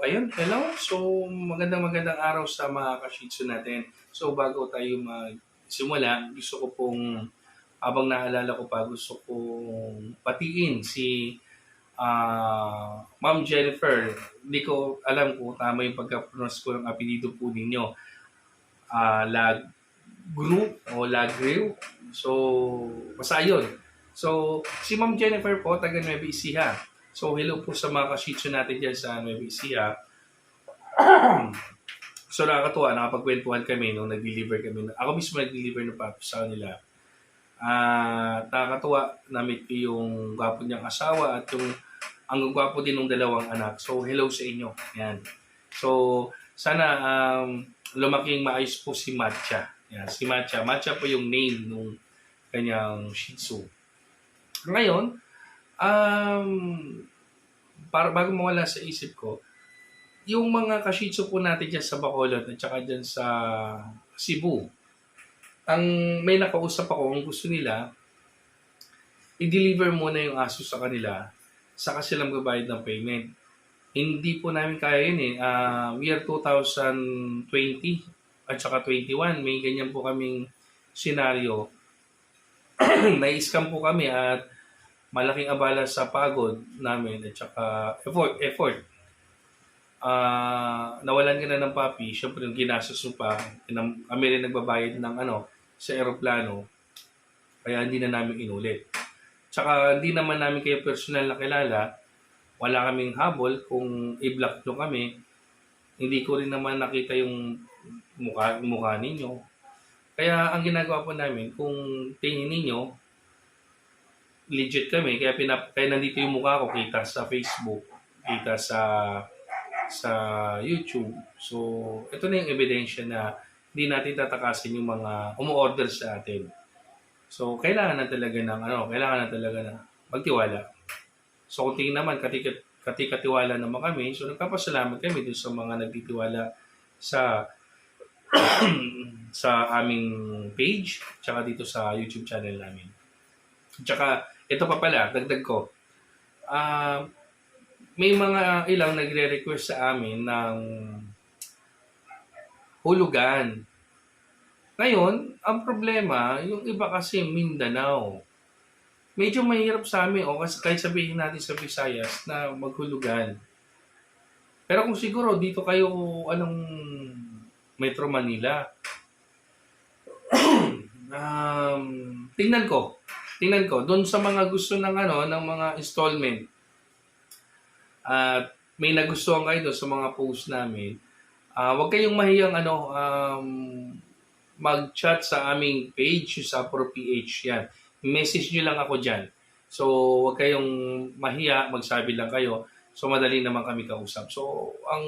ayun, hello. So, magandang araw sa mga ka-Shih Tzu natin. So, bago tayo magsimula, gusto ko pong, habang naalala ko pa, gusto kong patiin si Ma'am Jennifer. Hindi ko alam kung tama yung pagka-pronounce ko ng apelido po ninyo. Lagru o Lagriw. So, basta yun. So, si Ma'am Jennifer po, taga Nueva Ecija. So, hello po sa mga ka-Shih Tzu natin dyan sa Nueva Ecija. So, nakakatuwa, nakapagkwentuhan kami nung nag-deliver kami. Ako mismo nag-deliver ng package sa kanila. Nakakatuwa, na-meet ko yung gwapo niyang asawa at yung ang gwapo din ng dalawang anak. So, hello sa inyo. Yan. So, sana lumaking maayos po si Matcha. Yan, si Matcha. Matcha po yung name nung kanyang Shih Tzu. Ngayon, para bago mawala sa isip ko, yung mga ka-Shih Tzu po natin dyan sa Bacolod at saka dyan sa Cebu, may nakausap ako kung gusto nila, i-deliver muna yung aso sa kanila, saka silang magbabayad ng payment. Hindi po namin kaya yun eh. Year 2020 at saka 21, may ganyan po kaming senaryo. Na-scam po kami at malaking abala sa pagod namin at saka effort. Nawalan ka na ng puppy, syempre yung ginastos mo pa, kami rin nagbabayad ng sa eroplano, kaya hindi na namin inulit. Tsaka hindi naman namin kayo personal na kilala, wala kaming habol kung i-block nyo kami, hindi ko rin naman nakita yung mukha ninyo. Kaya ang ginagawa po namin, kung tingin ninyo, legit kami, kaya nandito yung mukha ko, kita sa Facebook, kita sa YouTube. So, ito na yung ebidensya na hindi natin tatakasin yung mga umu-order sa atin. So, kailangan na talaga na magtiwala. So, kung tingin naman, katikatiwala naman kami, so nagpapasalamat kami dun sa mga nagtitiwala sa sa aming page, tsaka dito sa YouTube channel namin. Tsaka, ito pa pala, dagdag ko. May mga ilang nagre-request sa amin ng hulugan. Ngayon, ang problema, yung iba kasi Mindanao. Medyo mahirap sa amin, kasi kahit sabihin natin sa Visayas na maghulugan. Pero kung siguro dito kayo, Metro Manila, tingnan ko, doon sa mga gusto ng mga installment, at may nagustuhan kayo doon sa mga post namin, huwag kayong mahiyang mag-chat sa aming page sa ProPH. Yan. Message nyo lang ako dyan. So, huwag kayong mahiya, magsabi lang kayo. So, madali naman kami kausap. So, ang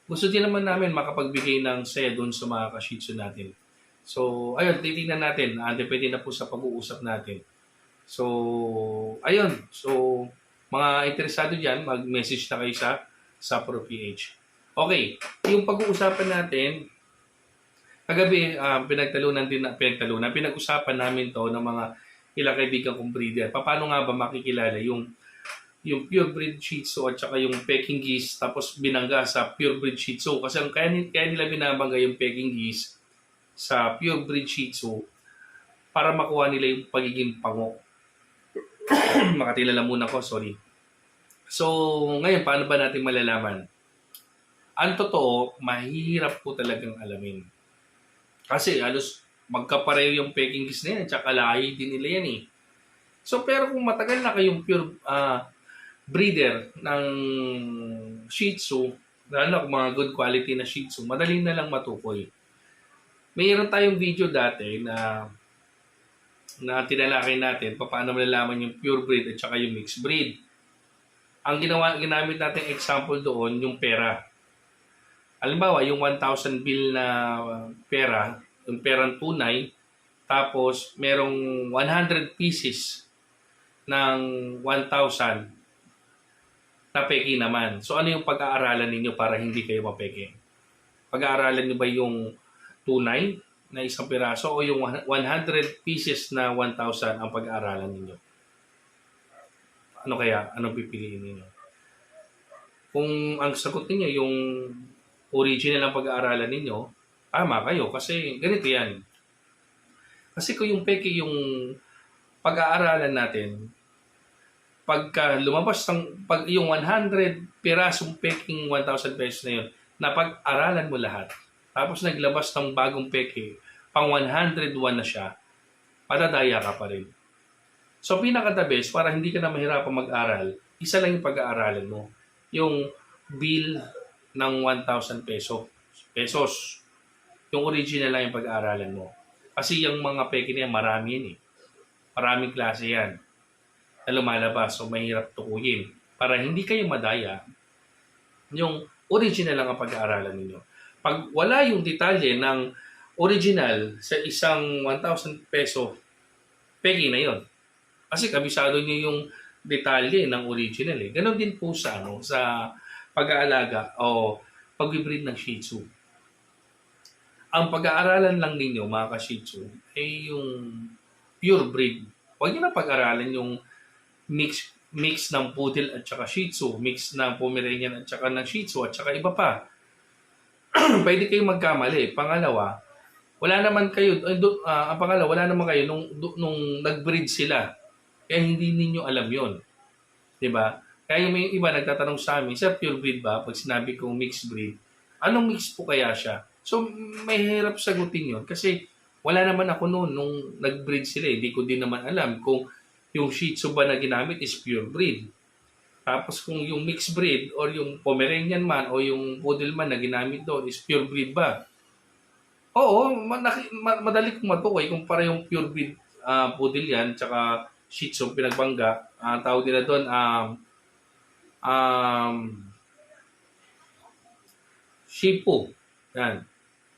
gusto din naman namin makapagbigay ng saya doon sa mga ka-Shih Tzu natin. So, ayun, titignan natin. Depende na po sa pag-uusap natin. So, ayun. So, mga interesado dyan, mag-message na kayo sa ProPH. Okay, yung pag-uusapan natin, kagabi, pinag-usapan namin to ng mga ilang kaibigan kong breeder. Paano nga ba makikilala yung purebred Shih Tzu at saka yung Pekingese tapos binangga sa purebred Shih Tzu? Kasi kaya nila binabangga yung Pekingese sa purebred Shih Tzu para makuha nila yung pagiging pango. Makatilala muna ko, sorry. So, ngayon, paano ba natin malalaman? Ang totoo, mahirap po talagang alamin. Kasi halos magkapareho yung Pekingese na yan, tsaka lahi din nila yan eh. So, pero kung matagal na kayong pure breeder ng Shih Tzu, lalo na kung mga good quality na Shih Tzu, madali na lang matukoy. Mayroon tayong video dati na tinalakay natin paano malalaman yung pure breed at saka yung mixed breed. Ang ginamit natin example doon, yung pera. Halimbawa, yung 1,000 bill na pera, yung perang tunay, tapos merong 100 pieces ng 1,000 na peke naman. So, ano yung pag-aaralan ninyo para hindi kayo mapeke? Pag-aaralan nyo ba yung tunay na isang piraso o yung 100 pieces na 1,000 ang pag-aaralan ninyo? Ano kaya? Anong pipiliin ninyo? Kung ang sagot ninyo yung original ang pag-aaralan ninyo, tama kayo kasi ganito yan. Kasi kung yung peke yung pag-aaralan natin, pagka lumabas pag yung 100 pirasong peking 1,000 pesos na yun, na pag-aralan mo lahat, tapos naglabas ng bagong peke, pang 101 na siya, patadaya ka pa rin. So, pinaka-the best, para hindi ka na mahirapan mag-aral, isa lang yung pag-aaralan mo. Yung bill ng 1,000 pesos. Yung original lang yung pag-aaralan mo. Kasi yung mga peke na yan, marami yan eh. Maraming klase yan na lumalabas, so mahirap tukuyin. Para hindi kayo madaya, yung original lang ang pag-aaralan ninyo. Pag wala yung detalye ng original sa isang 1,000 peso, peke na yon. Kasi kabisado niyo yung detalye ng original eh. Ganon din po sa pag-aalaga o pag-breed ng Shih Tzu. Ang pag-aaralan lang ninyo, mga ka-Shih Tzu, ay yung pure breed. Huwag niyo na pag-aralan yung mix ng Poodle at saka Shih Tzu, mix ng Pomeranian at saka ng Shih Tzu at saka iba pa. Pwede kayong magkamali. Pangalawa, wala naman kayo, ang pangalawa, wala naman kayo nung nag-breed sila. Kaya hindi ninyo alam yon, di ba? Kaya yung iba nagtatanong sa amin, sir, pure breed ba? Pag sinabi kong mixed breed, anong mix po kaya siya? So, may hirap sagutin yon kasi wala naman ako noon nung nag-breed sila. Hindi ko din naman alam kung yung Shih Tzu ba na ginamit is pure breed. Tapos kung yung mixed breed or yung Pomeranian man o yung Poodle man na ginamit doon is pure breed ba? Oo, madali kong matukoy kung para yung pure breed Poodle yan, tsaka Shih Tzu pinagbangga, tawag nila doon, Shipu. Yan.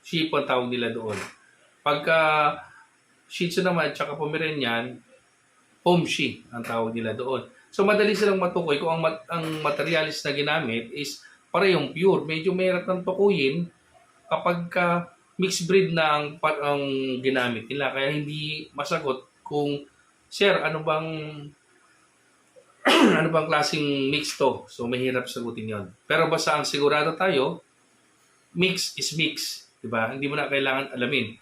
Shipu ang tawag nila doon. Pagka Shih Tzu naman, tsaka Pomeranian, Pomshi ang tawag nila doon. So, madali silang matukoy kung ang materialis na ginamit is parehong pure. Medyo mahirap ng tukuyin kapag mixed breed na ang ginamit nila. Kaya hindi masagot kung, sir, ano bang ano bang klaseng mix to? So, mahirap sagutin yon. Pero basta ang sigurado tayo, mix is mix. Diba? Hindi mo na kailangan alamin.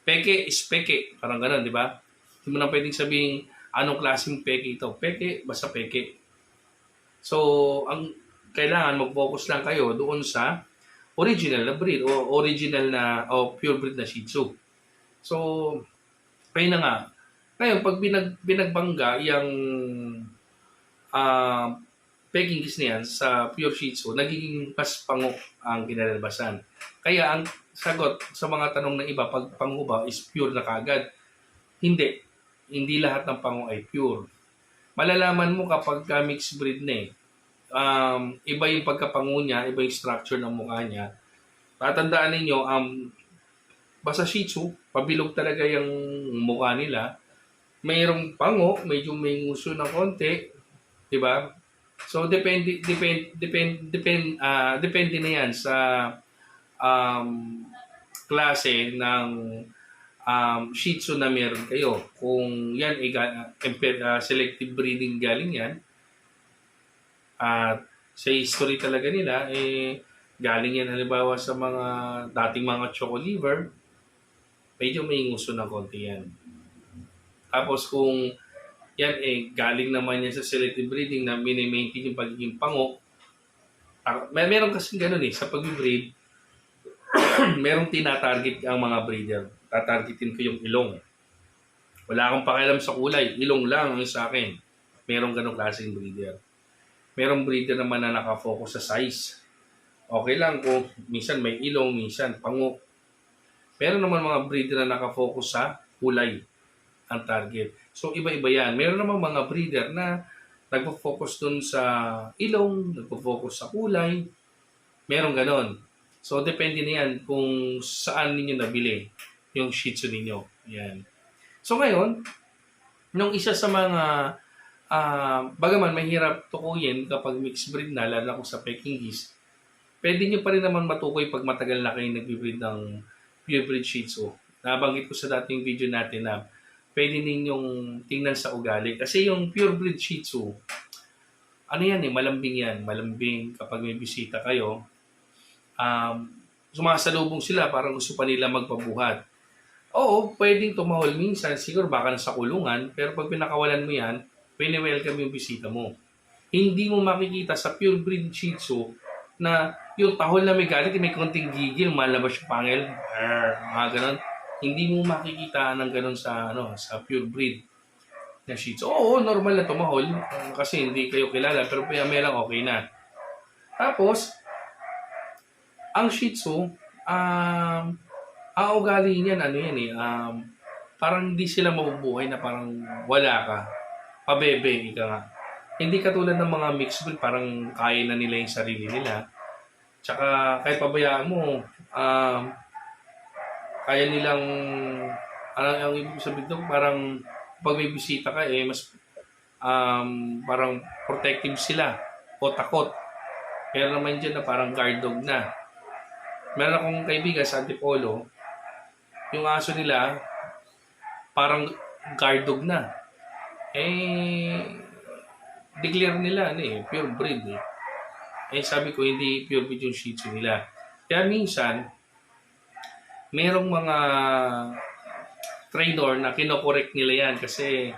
Peke is peke. Parang ganun, di ba? Hindi mo na pwedeng sabihin anong klaseng peke ito. Peke, basta peke. So, ang kailangan mag-focus lang kayo doon sa original na breed o original na o pure breed na Shih Tzu. So, kaya na nga. Ngayon, pag binagbangga yung Peking Kiss na yan sa pure Shih Tzu, nagiging mas pango ang kinalalabasan. Kaya ang sagot sa mga tanong ng iba, pag pango ba is pure na kagad? Hindi. Hindi lahat ng pango ay pure. Malalaman mo kapag mixed breed na eh. Iba yung pagkapango niya, iba yung structure ng mukha niya. Tatandaan ninyo, basta Shih Tzu, pabilog talaga yung mukha nila. Mayroong pango, medyo may nguso ng konti, 'di ba? So depende na 'yan sa klase ng Shih Tzu na meron kayo. Kung yan ay selective breeding galing yan, at sa history talaga nila, galing yan halimbawa sa mga dating mga choco liver, medyo may nguso ng konti yan. Tapos kung yan galing naman yan sa selective breeding na mini-maintain yung pagiging pango, meron kasing ganun sa pag-breed, merong tinatarget ang mga breeder. Tatargetin ko yung ilong. Wala akong pakialam sa kulay. Ilong lang ang sa akin. Merong ganong klaseng breeder. Merong breeder naman na nakafocus sa size. Okay lang kung minsan may ilong, minsan pango. Meron naman mga breeder na nakafocus sa kulay ang target. So, iba-iba yan. Meron naman mga breeder na nagpo-focus dun sa ilong, nagpo-focus sa kulay. Merong ganon. So, depende na yan kung saan ninyo nabili yung Shih Tzu ninyo. Yan. So, ngayon, nung isa sa mga bagaman mahirap tukuyin kapag mixed breed na, lalo na kung sa Pekingese, pwede nyo pa rin naman matukoy pag matagal na kayo nag-breed ng pure breed Shih Tzu. Nabanggit ko sa dating video natin na pwede ninyong tingnan sa ugali. Kasi yung pure breed Shih Tzu, ano yan eh, malambing yan. Malambing kapag may bisita kayo. Sumasalubong sila, parang gusto pa nila magpabuhat. Oo, pwedeng tumahol minsan, siguro baka nasa kulungan, pero pag pinakawalan mo yan, pini-welcome yung bisita mo. Hindi mo makikita sa pure breed Shih Tzu na yung tahol na may galit, may konting gigil, malabas yung pangil, mga ganon. Hindi mo makikita ng ganon sa sa pure breed na Shih Tzu. Oo, normal na tumahol kasi hindi kayo kilala, pero may lang okay na. Tapos, ang Shih Tzu, ang ugali niyan, parang hindi sila mabubuhay na parang wala ka. Pabebe, ika nga. Hindi katulad ng mga mixed breed, parang kaya na nila yung sarili nila. Tsaka kahit pabayaan mo, kaya nilang, ang ibig sabihin doon, parang pag may bisita ka, mas parang protective sila o takot. Pero naman dyan na parang guard dog na. Meron akong kaibigan sa Antipolo, yung aso nila, parang guard dog na. Declare nila, pure breed eh. Sabi ko, hindi pure breed yung Shih Tzu nila. Kaya minsan, merong mga trainer na kinokorek nila yan kasi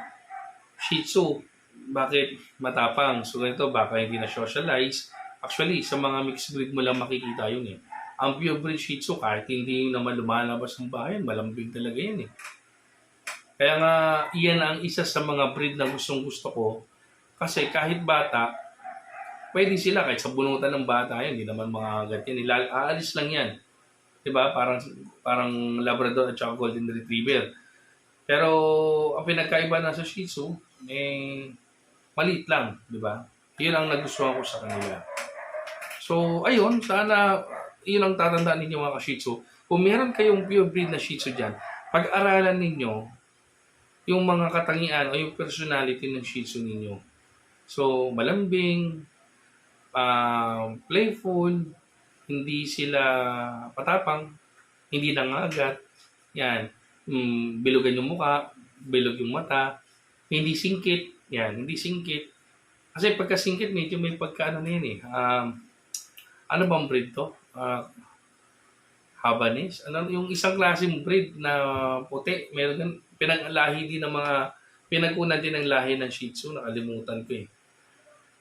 Shih Tzu, bakit matapang? So ganito, baka hindi na socialize. Actually, sa mga mixed breed mo lang makikita yun eh. Ang pure breed Shih Tzu, kahit hindi naman lumalabas ng bayan, malambing talaga yan eh. Kaya nga, iyan ang isa sa mga breed na gustong-gusto ko. Kasi kahit bata, pwede sila kahit sa bunutan ng bata yan, hindi naman mga ganyan. Aalis lang yan. Diba? Parang Labrador at saka Golden Retriever. Pero ang pinagkaiba na sa Shih Tzu, maliit lang. Diba? Yun ang nagustuhan ko sa kanila. So, ayun, sana yun ang tatandaan ninyo mga ka-Shih Tzu. Kung meron kayong pure breed na Shih Tzu dyan, pag-aralan ninyo yung mga katangian o yung personality ng Shih Tzu ninyo. So, malambing, playful, hindi sila patapang, hindi nangagat, yan, bilugan yung muka, bilog yung mata, hindi singkit, yan, hindi singkit. Kasi pagka singkit, medyo may pagkaano na yan eh. Ano bang breed to? Habanese? Yung isang klaseng breed na puti, meron pinag-lahi din ng mga, pinagkunan din ng lahi ng Shih Tzu, nakalimutan ko eh.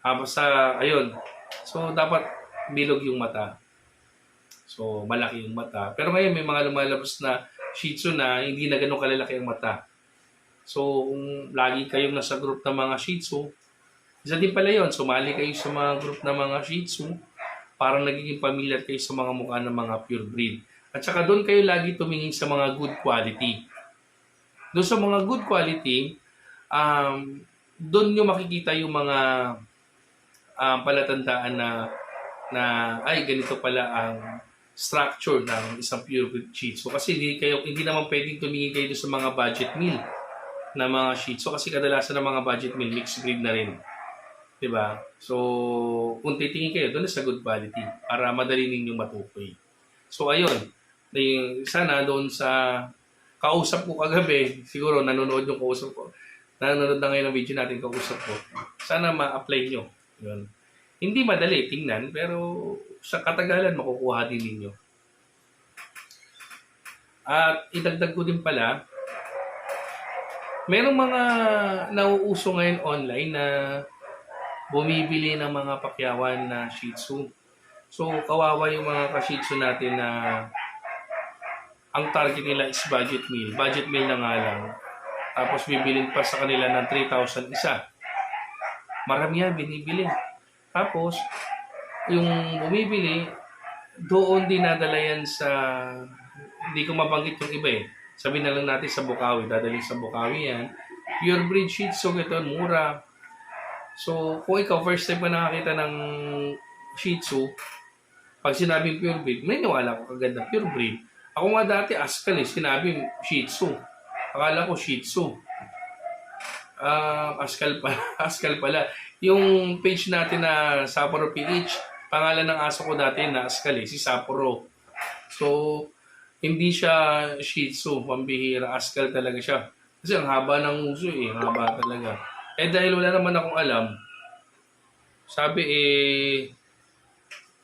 Basta, ayun. So, dapat bilog yung mata. So, malaki yung mata. Pero ngayon, may mga lumalabas na Shih Tzu na hindi na ganun kalalaki ang mata. So, kung lagi kayong nasa group ng mga Shih Tzu, isa din pala yun, sumali kayo sa mga group ng mga Shih Tzu, parang nagiging familiar kayo sa mga mukha ng mga pure breed. At saka doon kayo lagi tumingin sa mga good quality. Doon sa mga good quality, doon nyo makikita yung mga palatandaan na ay ganito pala ang structure ng isang pure breed Shih Tzu. Kasi hindi naman pwedeng tumingin kayo sa mga budget meal na mga Shih Tzu kasi kadalasan ng mga budget meal mixed breed na rin. Diba? So, kung titingin kayo, doon na sa good quality para madali ninyong matukoy. So, ayun. Sana doon sa kausap ko kagabi, siguro nanonood yung kausap ko. Nanonood na ngayon ng video natin kausap ko. Sana ma-apply nyo. Yun. Hindi madali tingnan, pero sa katagalan makukuha din ninyo. At idagdag ko din pala, merong mga nauuso ngayon online na bumibili ng mga pakyawan na Shih Tzu. So, kawawa yung mga ka-Shih Tzu natin na ang target nila is budget meal. Budget meal na nga lang. Tapos bibilin pa sa kanila ng 3,000 isa. Marami yan binibili. Tapos, yung bumibili, doon dinadala yan sa, hindi ko mabanggit yung iba eh. Sabihin na lang natin sa Bukawi. Dadalhin sa Bukawi yan. Pure breed Shih Tzu, ito, mura. So, kung ikaw first time ka nakakita ng Shih Tzu, pag sinabing pure breed, may nawala ko kagad na pure breed. Ako nga dati, Askal eh, sinabing Shih Tzu. Akala ko Shih Tzu. Askal pala. Yung page natin na Sapporo PH, pangalan ng aso ko dati na Askal eh, si Sapporo. So, hindi siya Shih Tzu, pambihira, Askal talaga siya. Kasi ang haba ng uso eh, haba talaga. Dahil wala naman akong alam, Sabi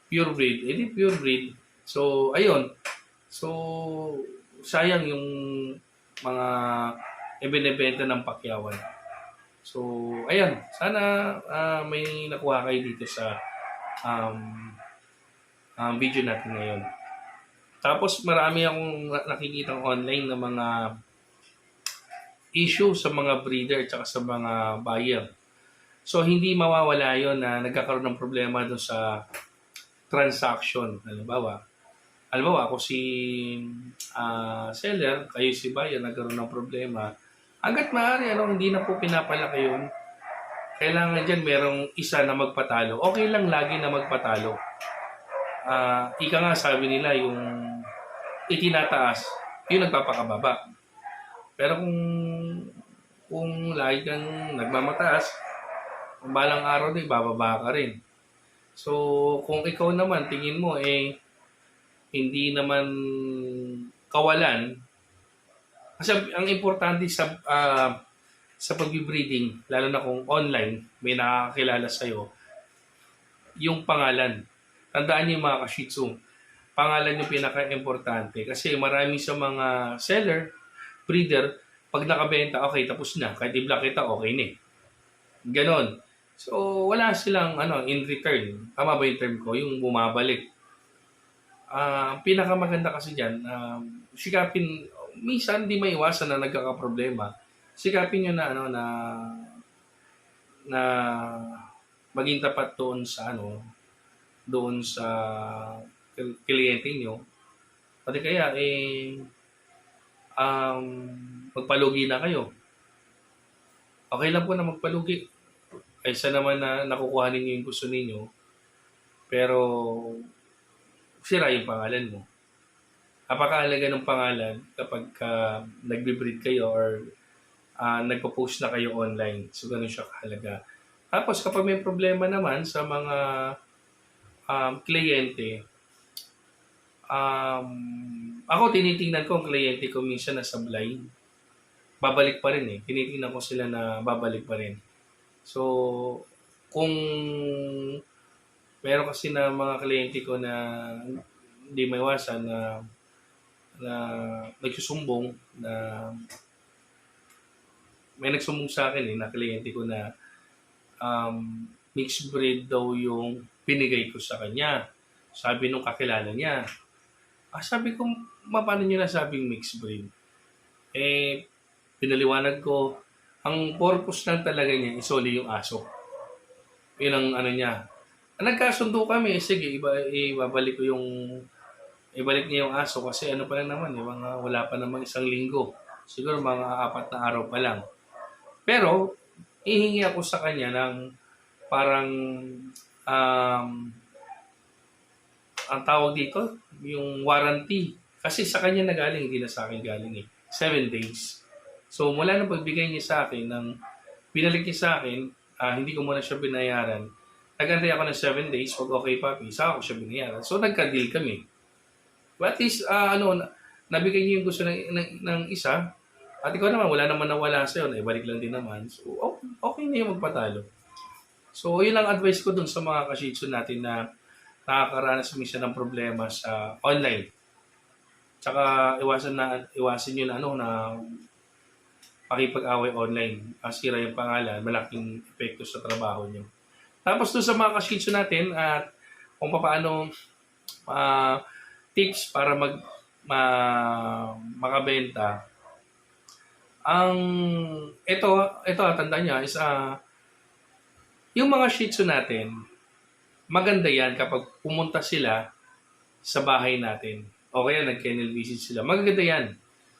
pure breed. Eh di pure breed. So, ayun. So, sayang yung mga ibinebenta ng pakyawan. So, ayan. Sana may nakuha kayo dito sa um, video natin ngayon. Tapos marami akong nakikita online na mga issue sa mga breeder at sa mga buyer. So, hindi mawawala yon na nagkakaroon ng problema doon sa transaction. Halimbawa, ako si seller, kayo si buyer, nagkaroon ng problema. Hanggat maaari, hindi na po pinapalaki yun. Kailangan dyan merong isa na magpatalo. Okay lang lagi na magpatalo. Ika nga sabi nila, yung itinataas, yung nagpapakababa. Pero kung lagi kang nagmamataas, balang araw din, bababa ka rin. So, kung ikaw naman, tingin mo, hindi naman kawalan. Kasi ang importante sa pag-breeding, lalo na kung online, may nakakilala sa'yo, yung pangalan. Tandaan niyo yung mga ka-Shih Tzu, pangalan yung pinaka-importante. Kasi marami sa mga seller, breeder, pag nakabenta, okay, tapos na. Kahit i-block kita, okay na. Ganon. So, wala silang in return. Tama ba yung term ko? Yung bumabalik. Pinakamaganda kasi dyan, sikapin, minsan di maiwasan na nagkakaproblema. Sikapin nyo na maging tapat doon sa kliyente nyo. Pati kaya, magpalugi na kayo. Okay lang po na magpalugi. Kaysa naman na nakukuha ninyo yung gusto ninyo, pero sira yung pangalan mo. Napakahalaga ng pangalan kapag nagbe-breed kayo or nagpo-post na kayo online. So, ganun siya kahalaga. Tapos, kapag may problema naman sa mga kliyente, ako tinitingnan ko ang kliyente ko minsan nasa blind. Babalik pa rin Tinitingnan ko sila na babalik pa rin. So, kung meron kasi na mga kliyente ko na hindi maiwasan na nagsusumbong na may nagsumbong sa akin na kliyente ko na mixed breed daw yung binigay ko sa kanya. Sabi nung kakilala niya. Sabi ko, paano niyo nasabing mixed breed? Pinaliwanag ko, ang purpose lang talaga niya, isoli yung aso. Yun ang niya. Nagkasundo kami, sige, ibabalik niya yung aso kasi pa lang naman, mga wala pa namang 1 linggo. Siguro mga 4 na araw pa lang. Pero, ihingi ako sa kanya ng parang, ang tawag dito, yung warranty. Kasi sa kanya nagaling, hindi na sa akin galing 7 days. So, mula nang pagbigay niya sa akin, binalik niya sa akin, hindi ko muna siya binayaran. Nagantay ako ng 7 days, pag okay papi, saka ako siya binayaran. So, nagka-deal kami. But at least, nabigay niya yung gusto ng isa, at ikaw naman, wala naman nawala sa'yo, naibalik lang din naman. So, okay na yung magpatalo. So, yun lang advice ko dun sa mga ka-Shih Tzu natin na nakakaranas minsan ng problema sa online. Tsaka, iwasan nyo na pakipag-away online, sira yung pangalan, malaking epekto sa trabaho nyo. Tapos doon sa mga ka-Shih Tzu natin at kung paano tips para makabenta. Ito tandaan niya is yung mga Shih Tzu natin, maganda yan kapag pumunta sila sa bahay natin. O kaya nag-kennel visit sila. Maganda yan.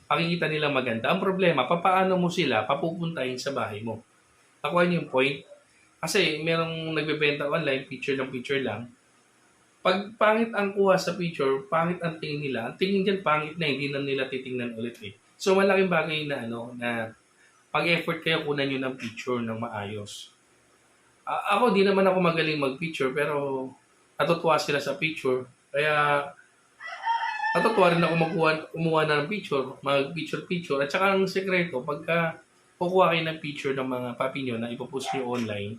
Pakikita nila maganda. Ang problema, papaano mo sila papupuntahin sa bahay mo? Nakuha niyo yung point? Kasi merong nagbebenta online, picture lang. Pag pangit ang kuha sa picture, pangit ang tingin nila. Ang tingin dyan, pangit na, hindi na nila titingnan ulit So, malaking bagay na pag-effort kayo, kunan nyo ng picture ng maayos. Ako, di naman ako magaling mag-picture, pero natutuwa sila sa picture. Kaya, natutuwa rin ako kumuha na ng picture, mag-picture. At saka ang sekreto, pagka kukuha kayo ng picture ng mga papi nyo na ipopost nyo online,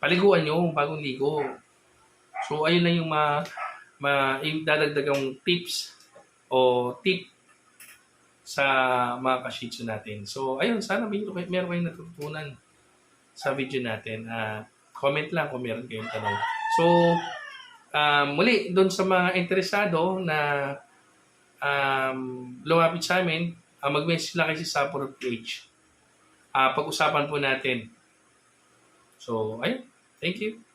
paliguan nyo bagong ligo. So, ayun lang yung yung dadagdagang tips o tip sa mga ka-shih tzu natin. So, ayun, sana meron kayong natutunan sa video natin. Comment lang kung meron kayong tanong. So, muli, doon sa mga interesado na lumapit sa amin, mag-message lang kayo sa Sapor page. Pag-usapan po natin. So, ayun. Thank you.